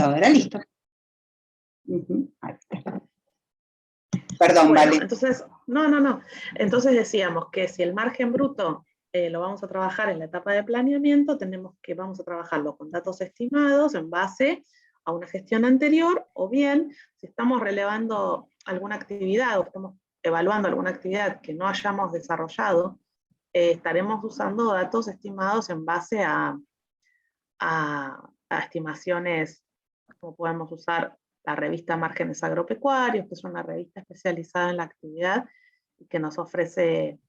computadora, listo. Ahí está. Perdón, Bueno, vale. entonces, no. Entonces decíamos que si el margen bruto lo vamos a trabajar en la etapa de planeamiento, vamos a trabajarlo con datos estimados en base a una gestión anterior, o bien, si estamos relevando alguna actividad o estamos evaluando alguna actividad que no hayamos desarrollado, estaremos usando datos estimados en base a estimaciones, como podemos usar la revista Márgenes Agropecuarios, que es una revista especializada en la actividad y que nos ofrece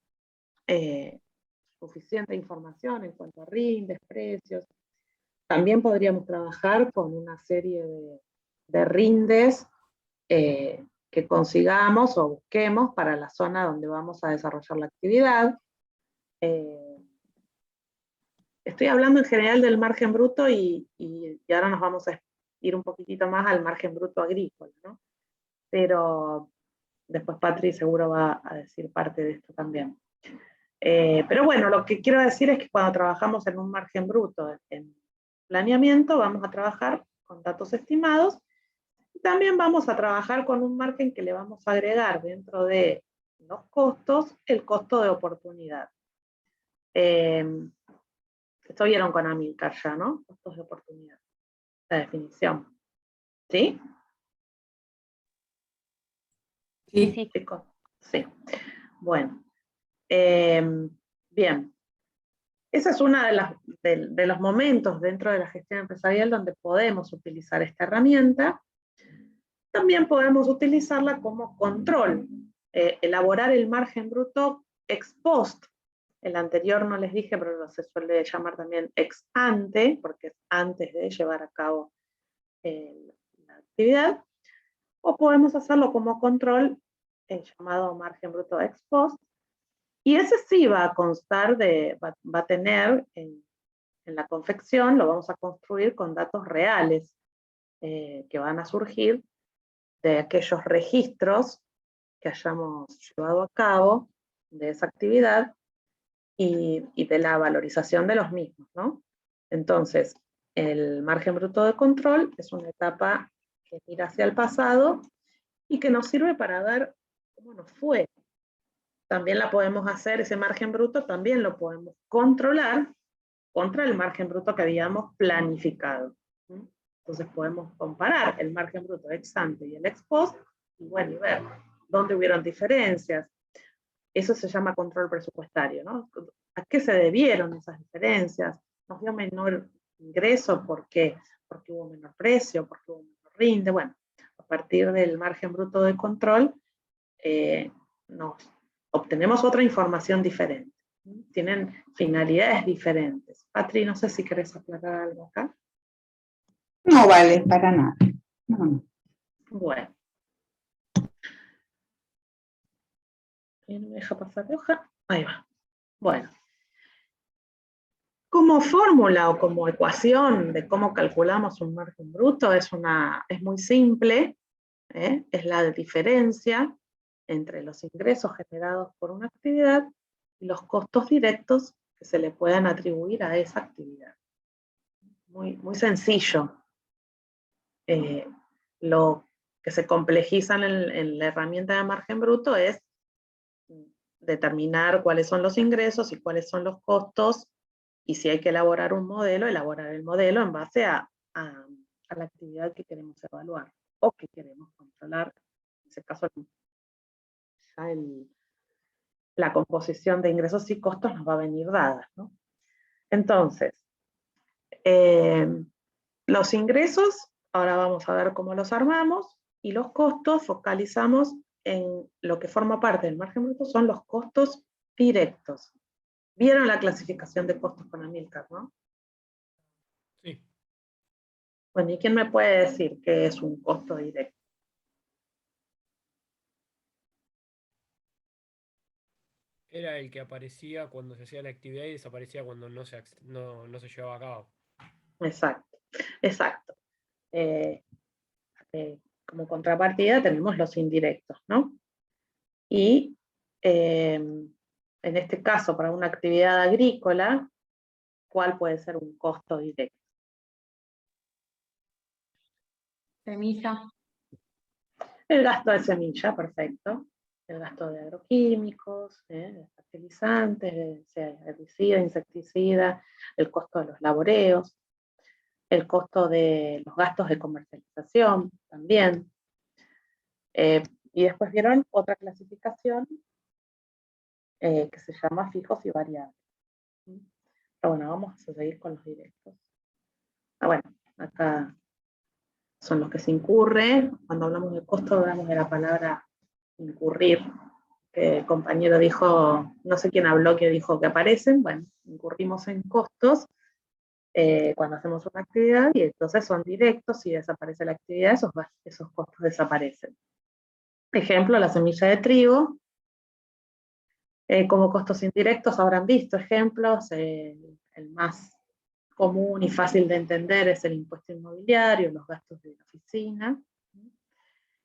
suficiente información en cuanto a rindes, precios. También podríamos trabajar con una serie de rindes que consigamos o busquemos para la zona donde vamos a desarrollar la actividad. Estoy hablando en general del margen bruto y ahora nos vamos a ir un poquitito más al margen bruto agrícola, ¿no? Pero después Patri seguro va a decir parte de esto también. Pero bueno, lo que quiero decir es que cuando trabajamos en un margen bruto en planeamiento, vamos a trabajar con datos estimados, y también vamos a trabajar con un margen que le vamos a agregar dentro de los costos, el costo de oportunidad. Esto vieron con Amilcar ya, ¿no? Costos de oportunidad. La definición. ¿Sí? Sí. Chicos. Sí. Bueno. Bien. Ese es uno de los momentos dentro de la gestión empresarial donde podemos utilizar esta herramienta. También podemos utilizarla como control, elaborar el margen bruto ex post. El anterior no les dije, pero se suele llamar también ex ante, porque es antes de llevar a cabo la actividad. O podemos hacerlo como control, llamado margen bruto ex post. Y ese sí va a constar va a tener en la confección, lo vamos a construir con datos reales que van a surgir de aquellos registros que hayamos llevado a cabo de esa actividad y de la valorización de los mismos, ¿no? Entonces, el margen bruto de control es una etapa que mira hacia el pasado y que nos sirve para ver cómo nos fue. También la podemos hacer, ese margen bruto también lo podemos controlar contra el margen bruto que habíamos planificado. Entonces podemos comparar el margen bruto ex ante y el ex post, y bueno, y ver dónde hubieron diferencias. Eso se llama control presupuestario, ¿no? ¿A qué se debieron esas diferencias? ¿Nos dio menor ingreso? ¿Por qué? Porque hubo menor precio, porque hubo menor rinde. Bueno, a partir del margen bruto de control, nos obtenemos otra información diferente. Tienen finalidades diferentes. Patri, no sé si querés aclarar algo acá. No vale para nada. No. Bueno. ¿Y no me deja pasar de hoja? Ahí va. Bueno. Como fórmula o como ecuación de cómo calculamos un margen bruto es muy simple, es la diferencia entre los ingresos generados por una actividad y los costos directos que se le puedan atribuir a esa actividad. Muy, muy sencillo. Lo que se complejiza en la herramienta de margen bruto es determinar cuáles son los ingresos y cuáles son los costos, y si hay que elaborar un modelo, elaborar el modelo en base a la actividad que queremos evaluar o que queremos controlar. En ese caso, ya la composición de ingresos y costos nos va a venir dada, ¿no? Entonces, los ingresos, ahora vamos a ver cómo los armamos, y los costos focalizamos en lo que forma parte del margen bruto, son los costos directos. ¿Vieron la clasificación de costos con Amilcar, no? Sí. Bueno, ¿y quién me puede decir qué es un costo directo? Era el que aparecía cuando se hacía la actividad y desaparecía cuando no se llevaba a cabo. Exacto, exacto. Como contrapartida tenemos los indirectos, ¿no? Y en este caso, para una actividad agrícola, ¿cuál puede ser un costo directo? Semilla. El gasto de semilla, perfecto. El gasto de agroquímicos, de fertilizantes, sea herbicida, insecticida, el costo de los laboreos, el costo de los gastos de comercialización también. Y después vieron otra clasificación que se llama fijos y variables. Pero bueno, vamos a seguir con los directos. Bueno, acá son los que se incurre. Cuando hablamos de costo hablamos de la palabra incurrir, que el compañero dijo, no sé quién habló que dijo que aparecen. Bueno, incurrimos en costos cuando hacemos una actividad y entonces son directos. Si desaparece la actividad, esos costos desaparecen. Ejemplo, la semilla de trigo. Como costos indirectos habrán visto ejemplos, el más común y fácil de entender es el impuesto inmobiliario, los gastos de la oficina.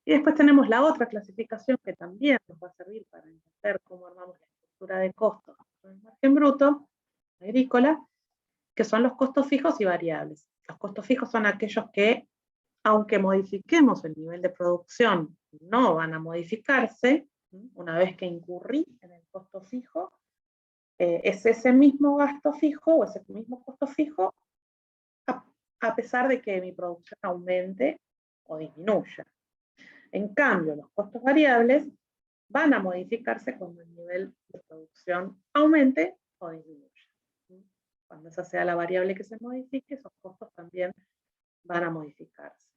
Y después tenemos la otra clasificación que también nos va a servir para entender cómo armamos la estructura de costos del margen bruto agrícola, que son los costos fijos y variables. Los costos fijos son aquellos que, aunque modifiquemos el nivel de producción, no van a modificarse. Una vez que incurrí en el costo fijo, es ese mismo gasto fijo o ese mismo costo fijo a pesar de que mi producción aumente o disminuya. En cambio, los costos variables van a modificarse cuando el nivel de producción aumente o disminuya. Cuando esa sea la variable que se modifique, esos costos también van a modificarse.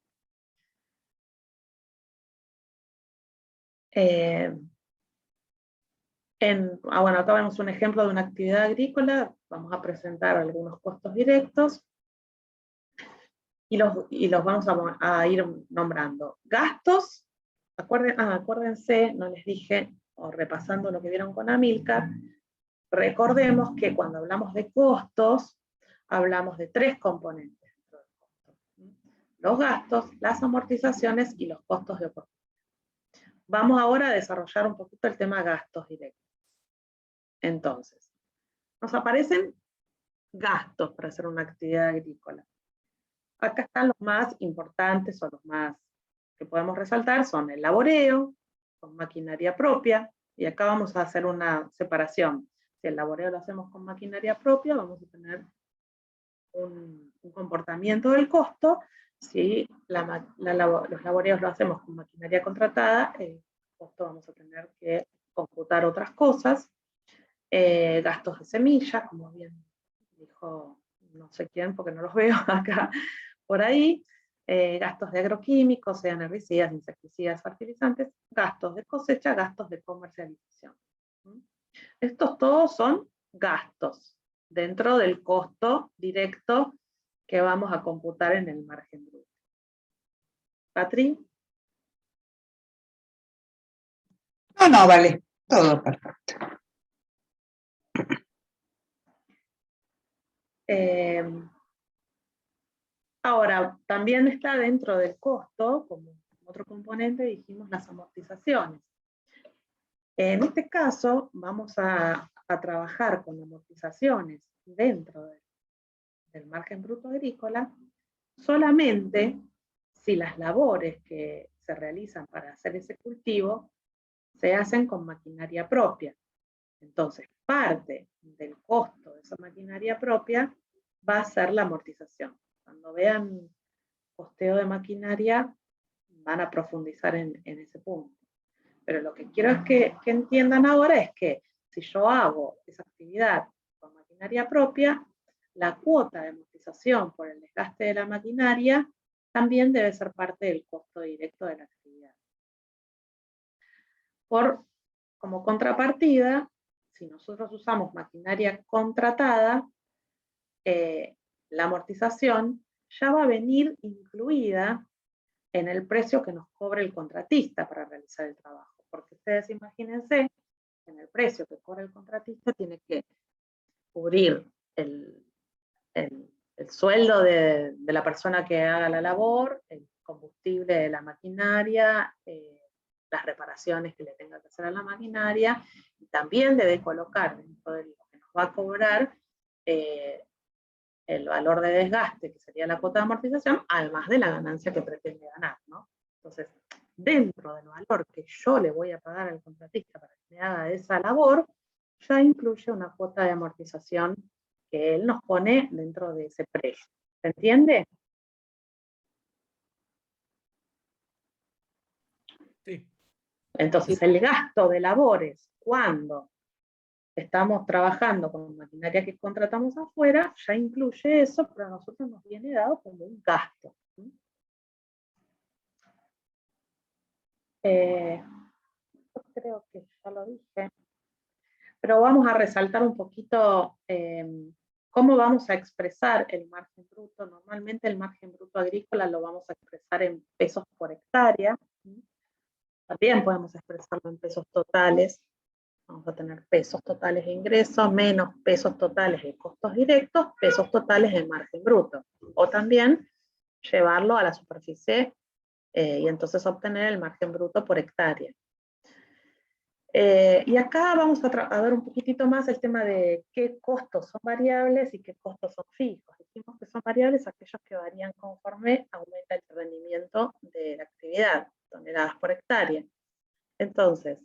Bueno, acá vemos un ejemplo de una actividad agrícola. Vamos a presentar algunos costos directos y los vamos a ir nombrando. Gastos, acuérdense, no les dije, o repasando lo que vieron con Amílcar, recordemos que cuando hablamos de costos, hablamos de 3 componentes dentro del costo: los gastos, las amortizaciones y los costos de oportunidad. Vamos ahora a desarrollar un poquito el tema gastos directos. Entonces, nos aparecen gastos para hacer una actividad agrícola. Acá están los más importantes o los más que podemos resaltar, son el laboreo, con maquinaria propia, y acá vamos a hacer una separación. Si el laboreo lo hacemos con maquinaria propia, vamos a tener un comportamiento del costo. Si los laboreos lo hacemos con maquinaria contratada, el costo vamos a tener que computar otras cosas. Gastos de semillas, como bien dijo no sé quién, porque no los veo acá por ahí. Gastos de agroquímicos, sean herbicidas, insecticidas, fertilizantes, gastos de cosecha, gastos de comercialización. Estos todos son gastos dentro del costo directo que vamos a computar en el margen bruto. ¿Patri? No, vale, todo perfecto. Ahora, también está dentro del costo, como otro componente, dijimos las amortizaciones. En este caso, vamos a trabajar con amortizaciones dentro del margen bruto agrícola, solamente si las labores que se realizan para hacer ese cultivo se hacen con maquinaria propia. Entonces, parte del costo de esa maquinaria propia va a ser la amortización. Cuando vean costeo de maquinaria, van a profundizar en ese punto. Pero lo que quiero es que entiendan ahora es que si yo hago esa actividad con maquinaria propia, la cuota de amortización por el desgaste de la maquinaria también debe ser parte del costo directo de la actividad. Como contrapartida, si nosotros usamos maquinaria contratada, la amortización ya va a venir incluida en el precio que nos cobre el contratista para realizar el trabajo. Porque ustedes imagínense, en el precio que cobra el contratista tiene que cubrir el sueldo de la persona que haga la labor, el combustible de la maquinaria, las reparaciones que le tenga que hacer a la maquinaria, y también debe colocar dentro de lo que nos va a cobrar el valor de desgaste, que sería la cuota de amortización, además de la ganancia que pretende ganar. dentro del valor que yo le voy a pagar al contratista para que me haga esa labor, ya incluye una cuota de amortización que él nos pone dentro de ese precio. ¿Se entiende? Sí. Entonces, el gasto de labores, cuando estamos trabajando con maquinaria que contratamos afuera, ya incluye eso, pero a nosotros nos viene dado como un gasto. Creo que ya lo dije, pero vamos a resaltar un poquito cómo vamos a expresar el margen bruto. Normalmente el margen bruto agrícola lo vamos a expresar en pesos por hectárea. También podemos expresarlo en pesos totales. Vamos a tener pesos totales de ingresos menos pesos totales de costos directos, pesos totales de margen bruto. O también llevarlo a la superficie y entonces obtener el margen bruto por hectárea. Y acá vamos a ver un poquitito más el tema de qué costos son variables y qué costos son fijos. Dijimos que son variables aquellos que varían conforme aumenta el rendimiento de la actividad, toneladas por hectárea. Entonces,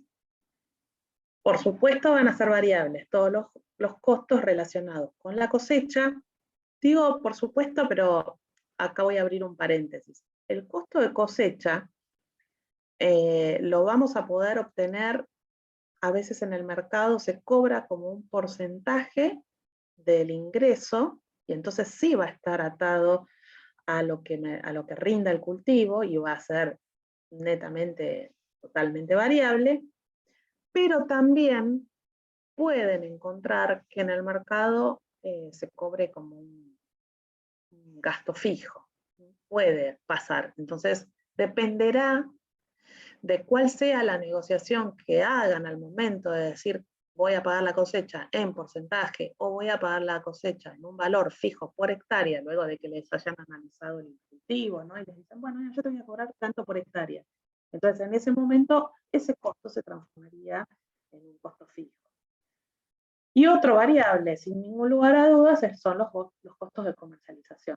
por supuesto van a ser variables todos los costos relacionados con la cosecha. Digo por supuesto, pero acá voy a abrir un paréntesis. El costo de cosecha lo vamos a poder obtener, a veces en el mercado se cobra como un porcentaje del ingreso, y entonces sí va a estar atado a lo que rinda el cultivo, y va a ser netamente, totalmente variable, pero también pueden encontrar que en el mercado se cobre como un gasto fijo. Puede pasar. Entonces, dependerá de cuál sea la negociación que hagan al momento de decir voy a pagar la cosecha en porcentaje o voy a pagar la cosecha en un valor fijo por hectárea, luego de que les hayan analizado el cultivo, ¿no? Y les dicen, bueno, yo te voy a cobrar tanto por hectárea. Entonces, en ese momento, ese costo se transformaría en un costo fijo. Y otro variable, sin ningún lugar a dudas, son los costos de comercialización.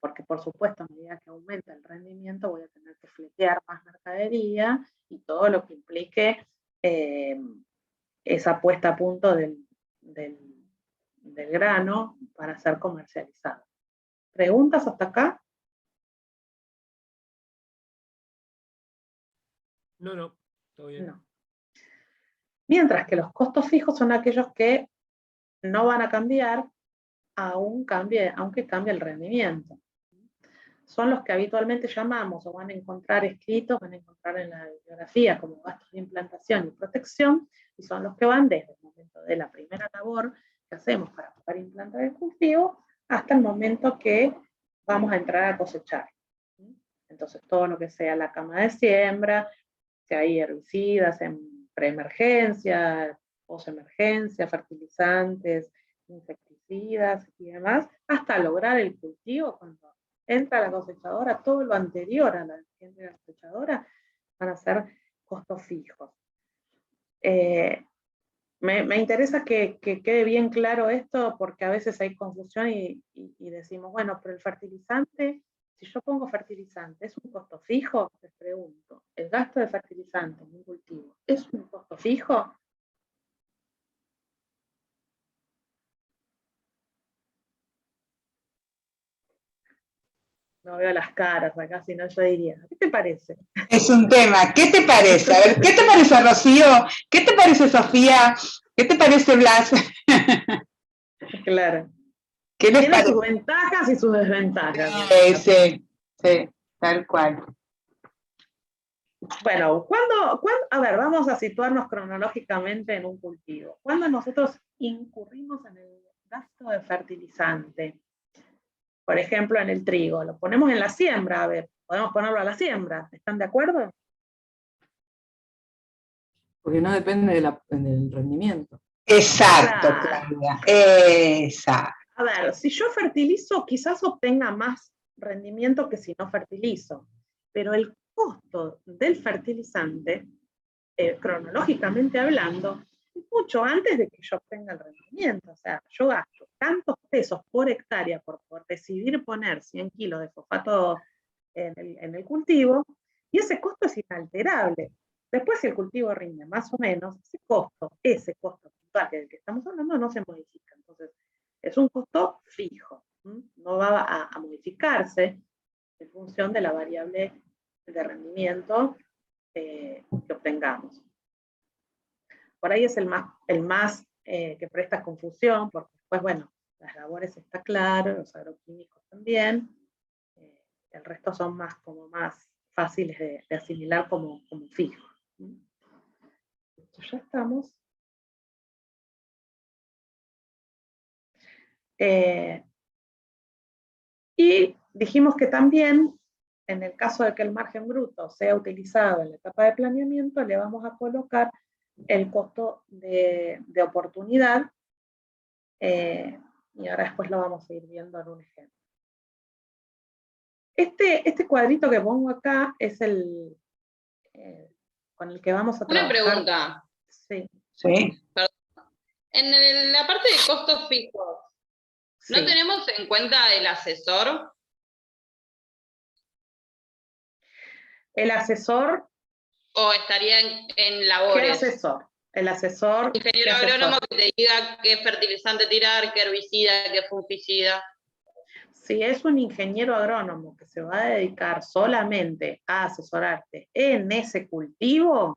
Porque, por supuesto, a medida que aumenta el rendimiento, voy a tener que fletear más mercadería y todo lo que implique esa puesta a punto del grano para ser comercializado. ¿Preguntas hasta acá? No, todo bien. No. Mientras que los costos fijos son aquellos que no van a cambiar aunque cambie el rendimiento. Son los que habitualmente llamamos o van a encontrar escritos, van a encontrar en la bibliografía como gastos de implantación y protección, y son los que van desde el momento de la primera labor que hacemos para poder implantar el cultivo hasta el momento que vamos a entrar a cosechar. Entonces todo lo que sea la cama de siembra, si hay herbicidas en preemergencia, posemergencia, fertilizantes, insecticidas y demás, hasta lograr el cultivo. Cuando entra la cosechadora, todo lo anterior a la entrada de la cosechadora van a ser costos fijos. Me interesa que quede bien claro esto, porque a veces hay confusión y decimos, bueno, pero el fertilizante, si yo pongo fertilizante, ¿es un costo fijo? Les pregunto, ¿el gasto de fertilizante en un cultivo es un costo fijo? No veo las caras acá, si no yo diría, ¿qué te parece? Es un tema. ¿Qué te parece? A ver, ¿qué te parece, Rocío? ¿Qué te parece, Sofía? ¿Qué te parece, Blas? Claro. ¿Qué les Tiene parece? sus ventajas y sus desventajas. Sí, tal cual. Bueno, a ver, vamos a situarnos cronológicamente en un cultivo. ¿Cuándo nosotros incurrimos en el gasto de fertilizante? Por ejemplo, en el trigo. Lo ponemos en la siembra, a ver, podemos ponerlo a la siembra. ¿Están de acuerdo? Porque no depende del rendimiento. Exacto, Claro. Claudia. Exacto. A ver, si yo fertilizo, quizás obtenga más rendimiento que si no fertilizo. Pero el costo del fertilizante, cronológicamente hablando, es mucho antes de que yo obtenga el rendimiento. O sea, yo gasto tantos pesos por hectárea por decidir poner 100 kilos de fosfato en el cultivo, Y ese costo es inalterable. Después, si el cultivo rinde más o menos, ese costo puntual del que estamos hablando no se modifica. Entonces, es un costo fijo. No va a modificarse en función de la variable de rendimiento que obtengamos. Por ahí es el más que presta confusión, porque después, bueno, las labores está claro, los agroquímicos también, el resto son más fáciles de asimilar como fijos. Ya estamos. Y dijimos que también, en el caso de que el margen bruto sea utilizado en la etapa de planeamiento, le vamos a colocar el costo de oportunidad, y ahora después lo vamos a ir viendo en un ejemplo. Este cuadrito que pongo acá es el con el que vamos a trabajar. Una pregunta. Sí. Sí. En la parte de costos fijos, ¿no Sí. tenemos en cuenta el asesor? El asesor, ¿O estaría en ¿qué labores? asesor? El asesor. Ingeniero ¿qué asesor? agrónomo que te diga qué fertilizante tirar, qué herbicida, qué fungicida. Si es un ingeniero agrónomo que se va a dedicar solamente a asesorarte en ese cultivo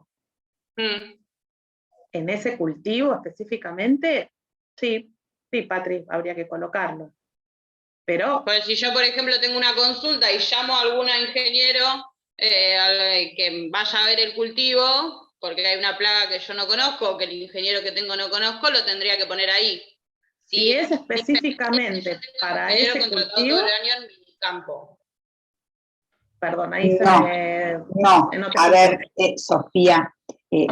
específicamente, sí, Patri, habría que colocarlo. Pero, Pues si yo, por ejemplo, tengo una consulta y llamo a algún ingeniero que vaya a ver el cultivo, porque hay una plaga que yo no conozco, o que el ingeniero que tengo no conozco, lo tendría que poner ahí. si es específicamente para ese contratado cultivo, todo el año en mi campo. perdón, ahí se No, me... no, no te a escuché. ver, Sofía, Sí.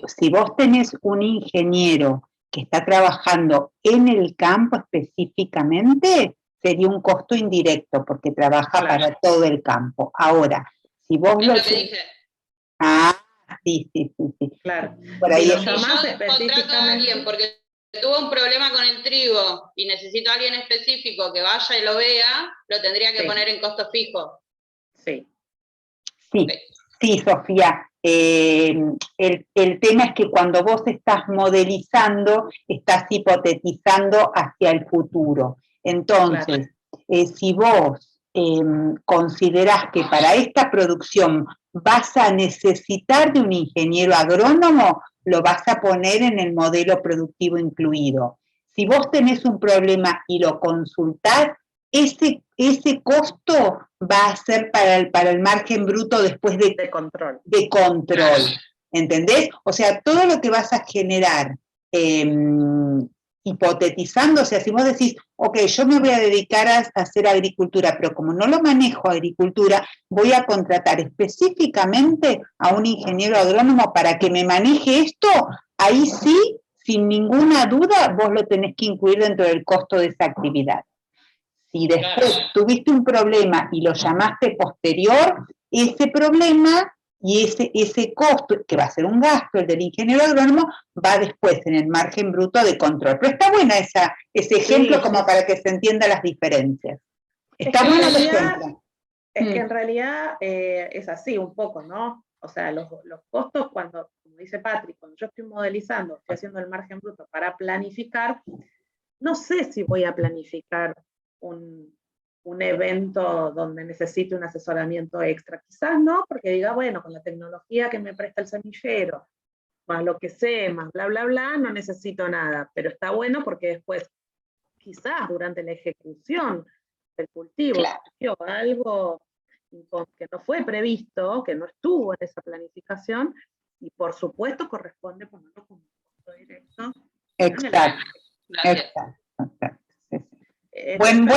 si vos tenés un ingeniero que está trabajando en el campo específicamente, sería un costo indirecto, porque trabaja para todo el campo. Ahora, si vos Es lo que dije. Ah, sí. Claro. Por ahí Si lo es- Si yo llamás contrato a específicamente, alguien porque tuvo un problema con el trigo y necesito a alguien específico que vaya y lo vea, lo tendría que Sí. poner en costo fijo. sí. Sí, Sofía. El tema es que cuando vos estás modelizando, estás hipotetizando hacia el futuro. Entonces, si vos considerás que para esta producción vas a necesitar de un ingeniero agrónomo, lo vas a poner en el modelo productivo incluido. Si vos tenés un problema y lo consultás, ese costo va a ser para el margen bruto después De control. de control, ¿entendés? O sea, todo lo que vas a generar hipotetizando, o sea, si vos decís, ok, yo me voy a dedicar a hacer agricultura, pero como no lo manejo agricultura, voy a contratar específicamente a un ingeniero agrónomo para que me maneje esto, ahí sí, sin ninguna duda, vos lo tenés que incluir dentro del costo de esa actividad. Si después tuviste un problema y lo llamaste posterior, ese problema y ese costo, que va a ser un gasto, el del ingeniero agrónomo, va después en el margen bruto de control. Pero está buena ese ejemplo como para que se entiendan las diferencias. Está bueno el ejemplo. Es que en realidad es así un poco, ¿no? O sea, los costos cuando, como dice Patrick, cuando yo estoy modelizando, estoy haciendo el margen bruto para planificar, no sé si voy a planificar un evento donde necesite un asesoramiento extra. Quizás no, porque diga, bueno, con la tecnología que me presta el semillero, más lo que sé, más bla, bla, bla, no necesito nada. Pero está bueno porque después, quizás durante la ejecución del cultivo, surgió algo que no fue previsto, que no estuvo en esa planificación, y por supuesto corresponde ponerlo como costo directo. Exacto. Buen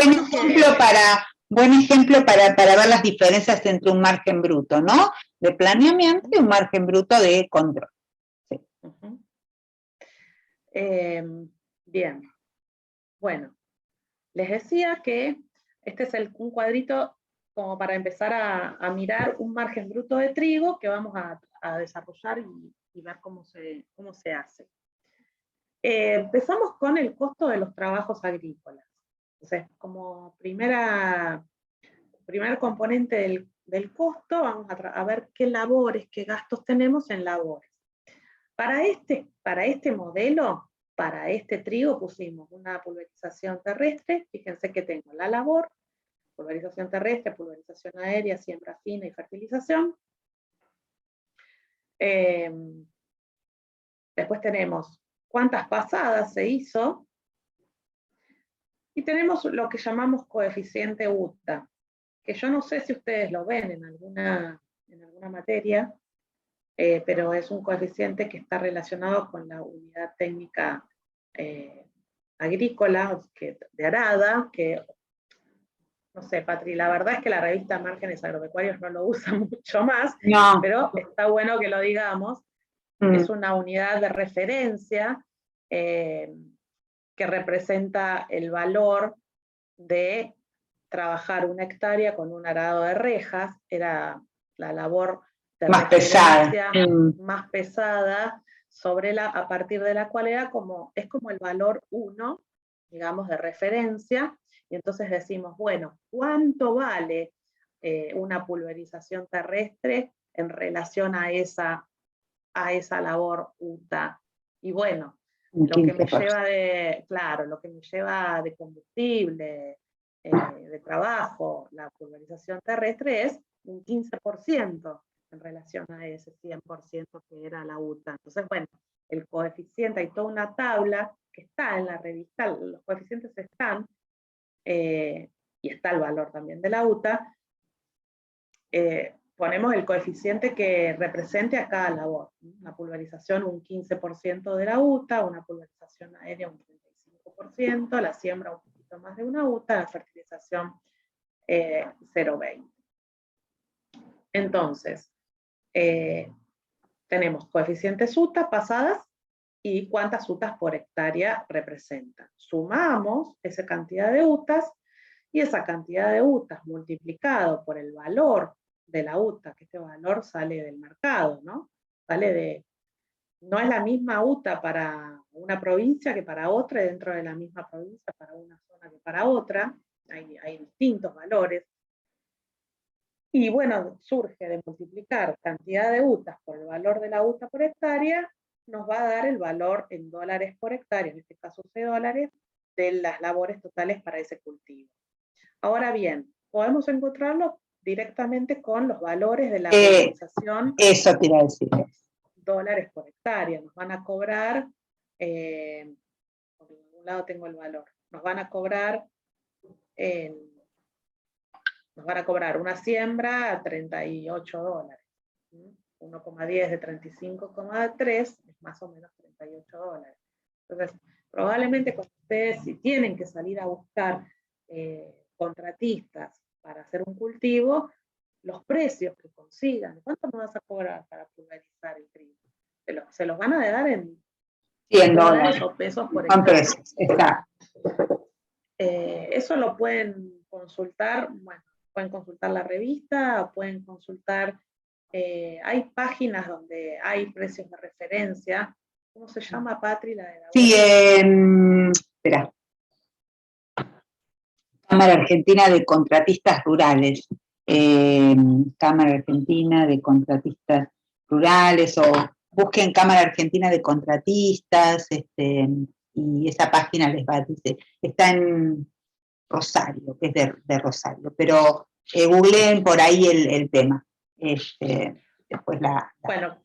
ejemplo para ver las diferencias entre un margen bruto, ¿no? De planeamiento y un margen bruto de control. Sí. Bien. Bueno, les decía que este es un cuadrito como para empezar a mirar un margen bruto de trigo que vamos a desarrollar y ver cómo se hace. Empezamos con el costo de los trabajos agrícolas. Entonces, como primer componente del costo, vamos a ver qué labores, qué gastos tenemos en labores. Para este modelo, para este trigo pusimos una pulverización terrestre, fíjense que tengo la labor, pulverización terrestre, pulverización aérea, siembra fina y fertilización. Después tenemos cuántas pasadas se hizo, y tenemos lo que llamamos coeficiente UTA, que yo no sé si ustedes lo ven en alguna materia, pero es un coeficiente que está relacionado con la unidad técnica agrícola, de arada, que, no sé, Patri, la verdad es que la revista Márgenes Agropecuarios no lo usa mucho más, No. pero está bueno que lo digamos. Es una unidad de referencia que representa el valor de trabajar 1 hectárea con un arado de rejas. Era la labor de más pesada, más pesada, a partir de la cual es como el valor 1, digamos, de referencia, y entonces decimos, bueno, ¿cuánto vale una pulverización terrestre en relación a esa labor UTA? Y bueno, lo que me lleva de combustible, de trabajo, la pulverización terrestre es un 15% en relación a ese 100% que era la UTA. Entonces, bueno, el coeficiente, hay toda una tabla que está en la revista, los coeficientes están, y está el valor también de la UTA. Ponemos el coeficiente que represente a cada labor. Una pulverización un 15% de la UTA, una pulverización aérea un 35%, la siembra un poquito más de una UTA, la fertilización 0,20. Entonces, tenemos coeficientes UTA pasadas y cuántas UTAs por hectárea representan. Sumamos esa cantidad de UTAs, y esa cantidad de UTAs multiplicado por el valor de la UTA, que este valor sale del mercado, ¿no? No es la misma UTA para una provincia que para otra, y dentro de la misma provincia para una zona que para otra, hay distintos valores. Y bueno, surge de multiplicar cantidad de UTAs por el valor de la UTA por hectárea, nos va a dar el valor en dólares por hectárea, en este caso $11, de las labores totales para ese cultivo. Ahora bien, podemos encontrarlo directamente con los valores de la pulverización. Eso te iba a decir. Dólares por hectárea. Nos van a cobrar, por un lado tengo el valor, nos van a cobrar una siembra a $38. 1,10 de 35,3 es más o menos $38. Entonces, probablemente cuando ustedes, si tienen que salir a buscar contratistas para hacer un cultivo, los precios que consigan, ¿cuánto me vas a cobrar para pulverizar el trigo? Se los van a dar en $100 o pesos por hectárea. Exacto. Eso lo pueden consultar, bueno, pueden consultar la revista, pueden consultar, hay páginas donde hay precios de referencia. ¿Cómo se llama, Patri, la de la Sí, espera. Cámara Argentina de Contratistas Rurales. Cámara Argentina de Contratistas Rurales, o busquen Cámara Argentina de Contratistas, y esa página les va, dice, está en Rosario, que es de Rosario, pero googleen por ahí el tema. Después Bueno,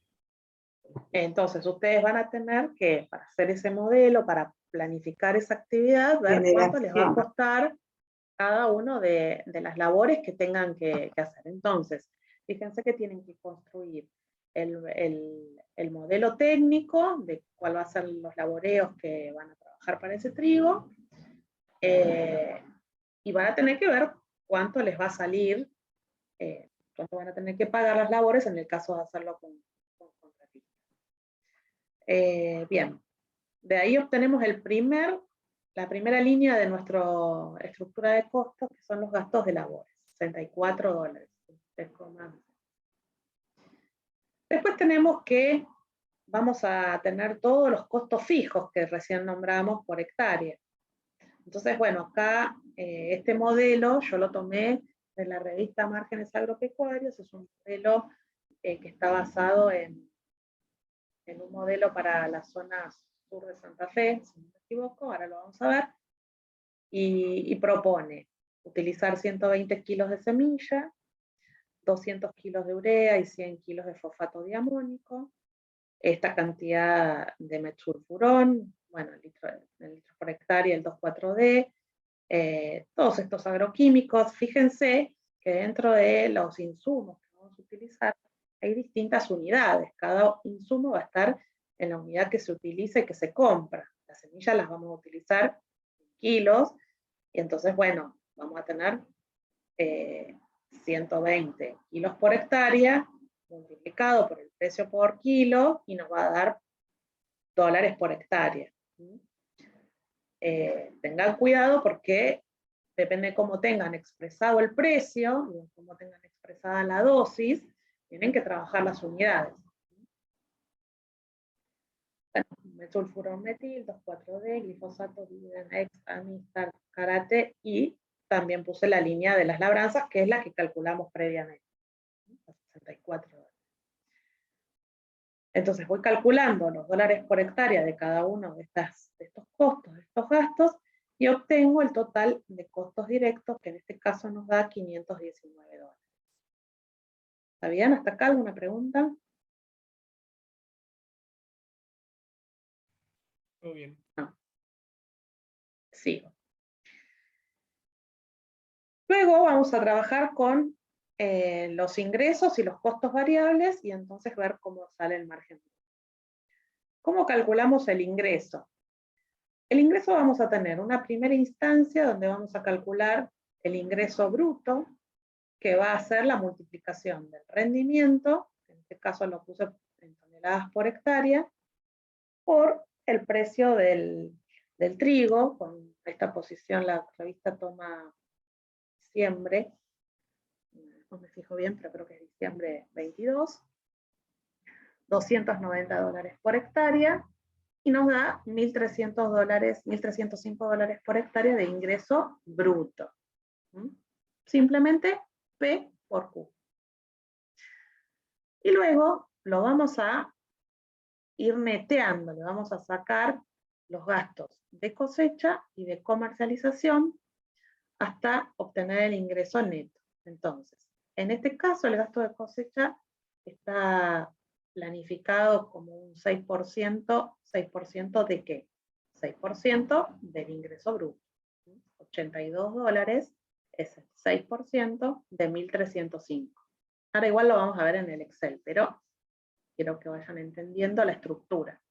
entonces ustedes van a tener que, para hacer ese modelo, para planificar esa actividad, ver cuánto les va a costar cada uno de las labores que tengan que hacer. Entonces, fíjense que tienen que construir el modelo técnico de cuál va a ser los laboreos que van a trabajar para ese trigo, y van a tener que ver cuánto les va a salir, cuánto van a tener que pagar las labores en el caso de hacerlo con contratistas. Bien, de ahí obtenemos la primera línea de nuestra estructura de costos, que son los gastos de labores, $64. Después tenemos que vamos a tener todos los costos fijos que recién nombramos por hectárea. Entonces, bueno, acá este modelo yo lo tomé de la revista Márgenes Agropecuarios, es un modelo que está basado en un modelo para la zona sur de Santa Fe, si no me equivoco, ahora lo vamos a ver, y propone utilizar 120 kilos de semilla, 200 kilos de urea y 100 kilos de fosfato diamónico, esta cantidad de metsulfurón, bueno, el litro por hectárea, el 2,4-D, todos estos agroquímicos. Fíjense que dentro de los insumos que vamos a utilizar hay distintas unidades, cada insumo va a estar en la unidad que se utiliza y que se compra. Las semillas las vamos a utilizar en kilos, y entonces, bueno, vamos a tener 120 kilos por hectárea, multiplicado por el precio por kilo, y nos va a dar dólares por hectárea. Tengan cuidado porque depende de cómo tengan expresado el precio, y de cómo tengan expresada la dosis, tienen que trabajar las unidades. Bueno, metilsulfurometil, 2,4-D, glifosato, Dividenex, Amistar, Karate, y también puse la línea de las labranzas, que es la que calculamos previamente, 64 dólares. Entonces voy calculando los dólares por hectárea de cada uno de estos costos, de estos gastos, y obtengo el total de costos directos, que en este caso nos da 519 dólares. ¿Está bien? ¿Hasta acá alguna pregunta? Todo bien. No. Sigo. Luego vamos a trabajar con los ingresos y los costos variables, y entonces ver cómo sale el margen. ¿Cómo calculamos el ingreso? El ingreso vamos a tener una primera instancia donde vamos a calcular el ingreso bruto, que va a ser la multiplicación del rendimiento, en este caso lo puse en toneladas por hectárea, por el precio del trigo. Con esta posición la revista toma diciembre, no me fijo bien, pero creo que es diciembre 22, 290 dólares por hectárea, y nos da 1.300 dólares, 1.305 dólares por hectárea de ingreso bruto. Simplemente P por Q. Y luego lo vamos a ir neteando, le vamos a sacar los gastos de cosecha y de comercialización hasta obtener el ingreso neto. Entonces, en este caso el gasto de cosecha está planificado como un 6%. ¿6% de qué? 6% del ingreso bruto. 82 dólares es el 6% de 1.305. Ahora igual lo vamos a ver en el Excel, pero quiero que vayan entendiendo la estructura.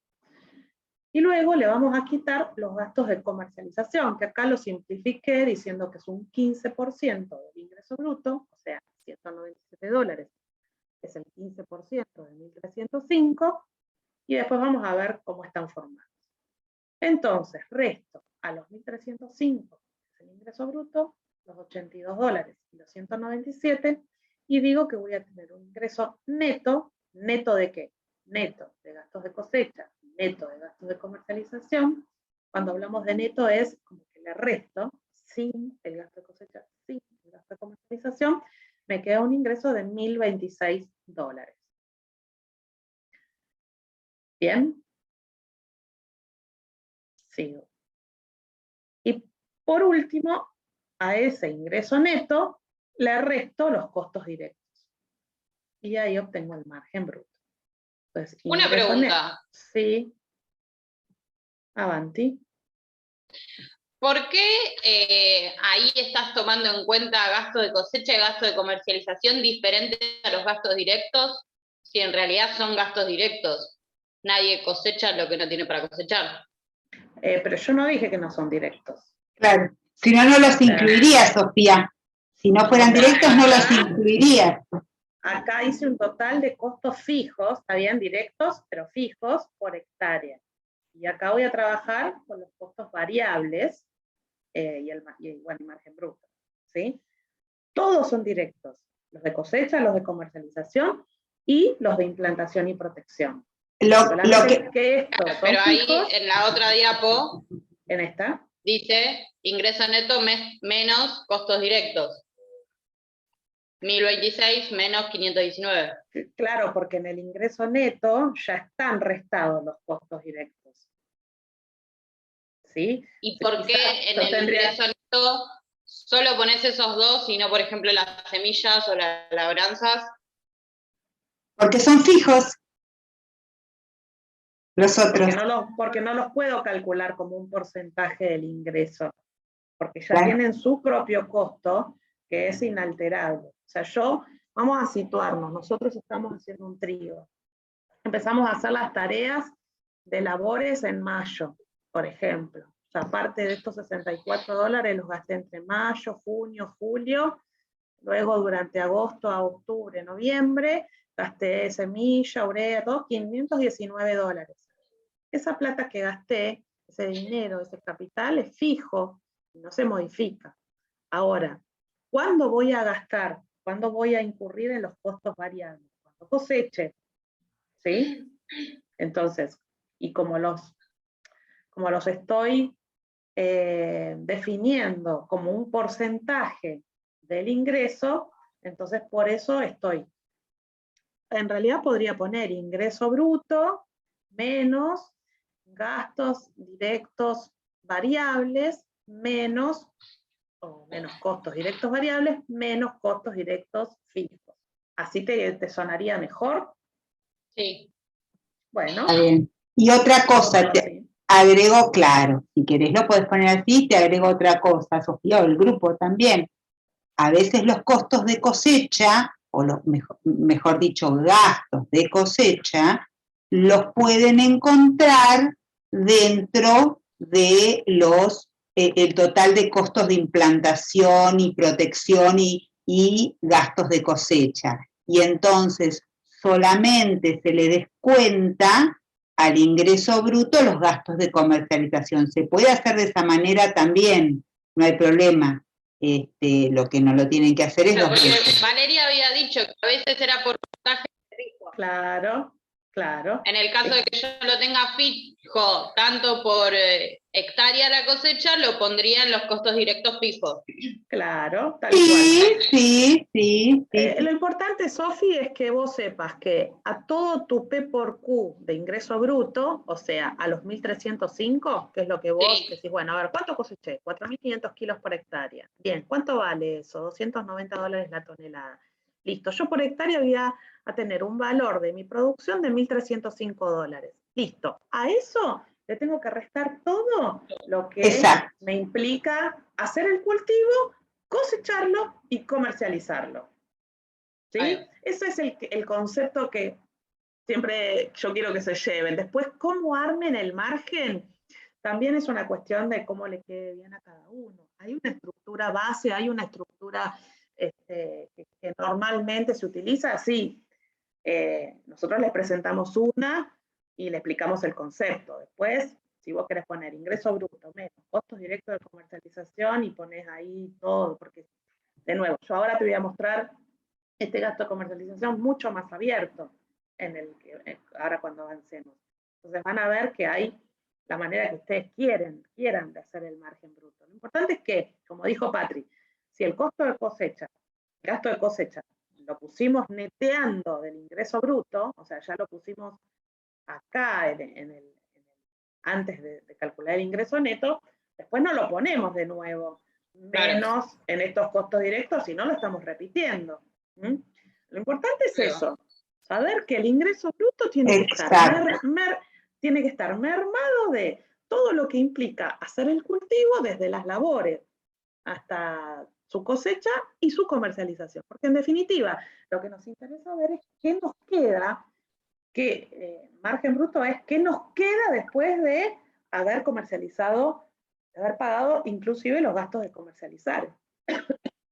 Y luego le vamos a quitar los gastos de comercialización, que acá lo simplifiqué diciendo que es un 15% del ingreso bruto, o sea, 197 dólares es el 15% de 1.305, y después vamos a ver cómo están formados. Entonces, resto a los 1.305, que es el ingreso bruto, los 82 dólares y los 197, y digo que voy a tener un ingreso neto. ¿Neto de qué? Neto de gastos de cosecha, neto de gastos de comercialización. Cuando hablamos de neto es como que le resto, sin el gasto de cosecha, sin el gasto de comercialización, me queda un ingreso de 1.026 dólares. ¿Bien? Sigo. Y por último, a ese ingreso neto le resto los costos directos. Y ahí obtengo el margen bruto. Entonces, Una pregunta. Sí. Avanti. ¿Por qué ahí estás tomando en cuenta gasto de cosecha y gasto de comercialización diferentes a los gastos directos, si en realidad son gastos directos? Nadie cosecha lo que no tiene para cosechar. Pero yo no dije que no son directos. Claro, si no, no los incluiría, Sofía. Si no fueran directos, no los incluiría. Acá hice un total de costos fijos, está bien, directos, pero fijos por hectárea. Y acá voy a trabajar con los costos variables y el margen bruto. ¿Sí? Todos son directos. Los de cosecha, los de comercialización y los de implantación y protección. Lo que estos son pero ahí, fijos, en la otra diapo, en esta, dice ingreso neto menos costos directos. 1026 menos 519. Claro, porque en el ingreso neto ya están restados los costos directos. ¿Sí? ¿Y por qué Quizás en yo el tendría- ingreso neto solo pones esos dos y no, por ejemplo, las semillas o las labranzas? Porque son fijos los otros. Porque no los puedo calcular como un porcentaje del ingreso, porque ya Claro. tienen su propio costo, que es inalterable. O sea, vamos a situarnos, nosotros estamos haciendo un trío. Empezamos a hacer las tareas de labores en mayo, por ejemplo. O sea, aparte de estos $64 los gasté entre mayo, junio, julio, luego durante agosto a octubre, noviembre, gasté semilla, urea, todo, $519. Esa plata que gasté, ese dinero, ese capital es fijo, no se modifica. Ahora, ¿cuándo voy a gastar? ¿Cuándo voy a incurrir en los costos variables? Cuando coseche, ¿sí? Entonces, y como los estoy definiendo como un porcentaje del ingreso, entonces por eso en realidad podría poner ingreso bruto menos gastos directos variables menos costos directos variables menos costos directos fijos. ¿Así te sonaría mejor? Sí. Bueno. Está bien. Y otra cosa, Bueno, sí. agrego, claro, si querés lo puedes poner así, te agrego otra cosa, Sofía, o el grupo también. A veces los costos de cosecha, o los, mejor dicho, gastos de cosecha, los pueden encontrar dentro de el total de costos de implantación y protección y gastos de cosecha. Y entonces solamente se le descuenta al ingreso bruto los gastos de comercialización. Se puede hacer de esa manera también, no hay problema. Lo que no lo tienen que hacer es Claro, dos porque veces. Valeria había dicho que a veces era por porcentaje fijo. Claro, claro. En el caso de que yo lo tenga fijo, tanto por hectárea la cosecha, lo pondría en los costos directos fijos. Claro, tal cual. Sí. Lo importante, Sofi, es que vos sepas que a todo tu P por Q de ingreso bruto, o sea, a los 1.305, que es lo que vos decís, bueno, a ver, ¿cuánto coseché? 4.500 kilos por hectárea. Bien, ¿cuánto vale eso? $290 la tonelada. Listo, yo por hectárea voy a tener un valor de mi producción de $1.305. Listo, a eso le tengo que restar todo lo que me implica hacer el cultivo, cosecharlo y comercializarlo. ¿Sí? Ese es el concepto que siempre yo quiero que se lleven. Después, cómo armen el margen, también es una cuestión de cómo le quede bien a cada uno. Hay una estructura base, hay una estructura que normalmente se utiliza así. Nosotros les presentamos una y le explicamos el concepto. Después, si vos querés poner ingreso bruto menos costos directos de comercialización y pones ahí todo, porque, de nuevo, yo ahora te voy a mostrar este gasto de comercialización mucho más abierto ahora cuando avancemos. Entonces van a ver que hay la manera que ustedes quieran de hacer el margen bruto. Lo importante es que, como dijo Patri, si el costo de cosecha, el gasto de cosecha, lo pusimos neteando del ingreso bruto, o sea, ya lo pusimos acá antes de calcular el ingreso neto, después no lo ponemos de nuevo, menos en estos costos directos, si no lo estamos repitiendo. Lo importante es eso, saber que el ingreso bruto tiene que estar mermado de todo lo que implica hacer el cultivo desde las labores hasta su cosecha y su comercialización. Porque en definitiva, lo que nos interesa ver es qué nos queda, margen bruto es qué nos queda después de haber comercializado, de haber pagado inclusive los gastos de comercializar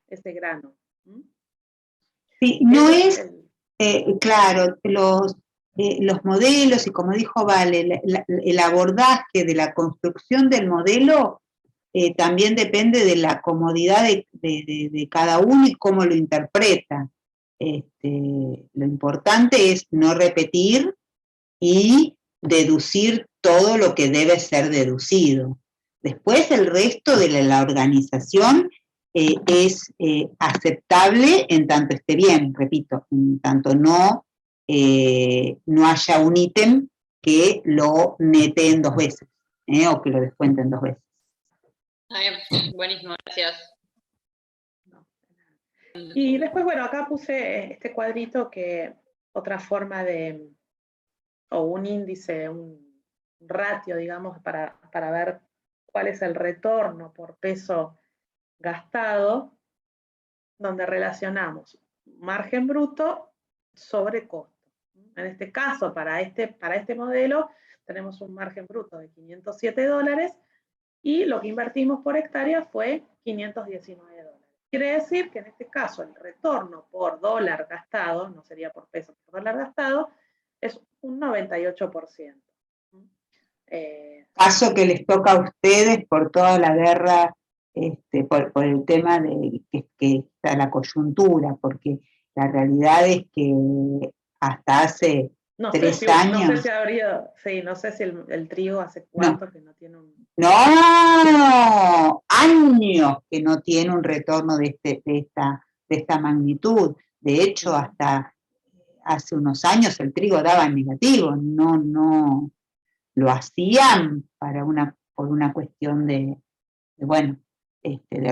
ese grano. Sí, no es, claro, los modelos, y como dijo Vale, el abordaje de la construcción del modelo también depende de la comodidad de cada uno y cómo lo interpreta. Lo importante es no repetir y deducir todo lo que debe ser deducido. Después el resto de la organización es aceptable en tanto esté bien, repito, en tanto no haya un ítem que lo neteen 2 veces, o que lo descuenten 2 veces. Buenísimo, gracias. Y después, bueno, acá puse este cuadrito que otra forma de, o un índice, un ratio, digamos, para ver cuál es el retorno por peso gastado, donde relacionamos margen bruto sobre costo. En este caso, para este modelo, tenemos un margen bruto de $507 y lo que invertimos por hectárea fue $519. Quiere decir que en este caso el retorno por dólar gastado, no sería por peso, por dólar gastado, es un 98%. Caso que les toca a ustedes por toda la guerra, por el tema de que está la coyuntura, porque la realidad es que hasta hace 3 años... No sé si habría, sí, no sé si el trigo hace cuánto que no tiene un... No, años que no tiene un retorno de esta magnitud. De hecho, hasta hace unos años el trigo daba negativo, no lo hacían por una cuestión de